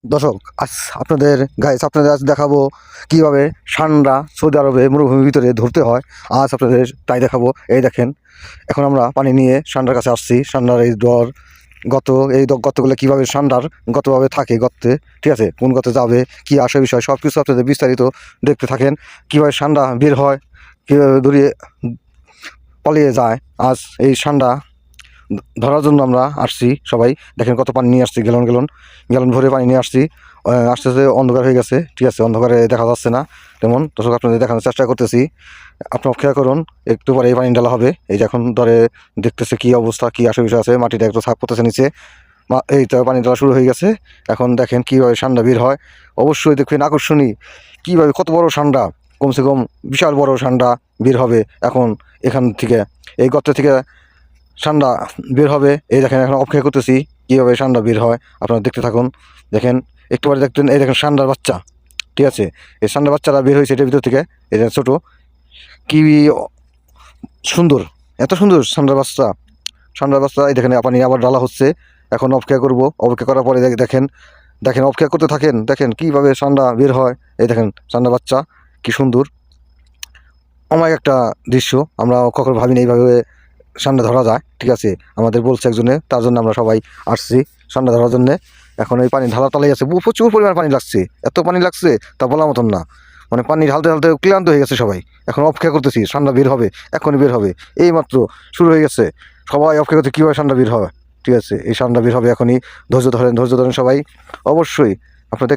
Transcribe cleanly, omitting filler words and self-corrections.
দর্শক, আজ আপনাদের আজ দেখাবো কিভাবে ষান্ডা সৌদি আরবে মরুভূমির ভিতরে ধরতে হয়। আজ আপনাদের তাই দেখাবো। এই দেখেন, এখন আমরা পানি নিয়ে ষান্ডার কাছে আসছি। ষান্ডার এই গর্তগুলো কীভাবে ষান্ডার গতভাবে থাকে গর্তে, ঠিক আছে, কোন গর্তে যাবে, কী আসে বিষয় সব কিছু আপনাদের বিস্তারিত দেখতে থাকেন। কীভাবে ষান্ডা বের হয়, কীভাবে দূরে পালিয়ে যায়। আজ এই ষান্ডা ধরার জন্য আমরা আসছি সবাই। দেখেন কত পানি নিয়ে আসছি, গ্যালন ভরে পানি নিয়ে আসছি। আস্তে আস্তে অন্ধকার হয়ে গেছে, ঠিক আছে, অন্ধকারে দেখা যাচ্ছে না তেমন। দর্শক, আপনাদের দেখানোর চেষ্টা করতেছি, আপনার খেয়াল করুন। একটু পরে এই পানি ঢালা হবে। এই যে এখন ধরে দেখতেছে কী অবস্থা, কী আসে বিষয় আছে। মাটিটা একটু ছাপ করতেছে নিচে, এই তো পানি ঢালা শুরু হয়ে গেছে। এখন দেখেন কীভাবে ষান্ডা বের হয়। অবশ্যই দেখবেন আকর্ষণীয় কীভাবে, কত বড় ষান্ডা, কমসে কম বিশাল বড় ষান্ডা বের হবে এখন এখান থেকে, এই গর্ত থেকে ষান্ডা বের হবে। এই দেখেন, এখন অপেক্ষা করতেছি কীভাবে ষান্ডা বের হয়, আপনারা দেখতে থাকুন। দেখেন, একটু পরে দেখতেন, এই দেখেন ষান্ডার বাচ্চা, ঠিক আছে, এই ষান্ডার বাচ্চারা বের হয়েছে এটার ভিতর থেকে। এটা ছোটো, কি সুন্দর, এত সুন্দর ষান্ডার বাচ্চা। এই দেখেন পানি আবার ডালা হচ্ছে। এখন অপেক্ষা করব, অপেক্ষা করার পরে দেখেন অপেক্ষা করতে থাকেন। দেখেন কীভাবে ষান্ডা বের হয়। এই দেখেন ষান্ডার বাচ্চা, কি সুন্দর অমায়িক একটা দৃশ্য। আমরা কখনো ভাবিনি এইভাবে ষান্ডা ধরা যায়, ঠিক আছে। আমাদের বলছে একজনে, তার জন্য আমরা সবাই আসছি ষান্ডা ধরার জন্যে। এখন এই পানি ঢালা তালাই আছে, প্রচুর পরিমাণ পানি লাগছে, এত পানি লাগছে তা বলার মতন না। মানে পানি ঢালতে ঢালতে ক্লান্ত হয়ে গেছে সবাই। এখন অপেক্ষা করতেছি ষান্ডা বের হবে, এখনই বের হবে, এই মাত্র শুরু হয়ে গেছে। সবাই অপেক্ষা করতে কীভাবে ষান্ডা বের হবে, ঠিক আছে, এই ষান্ডা বের হবে এখনই। ধৈর্য ধরেন সবাই, অবশ্যই আপনারা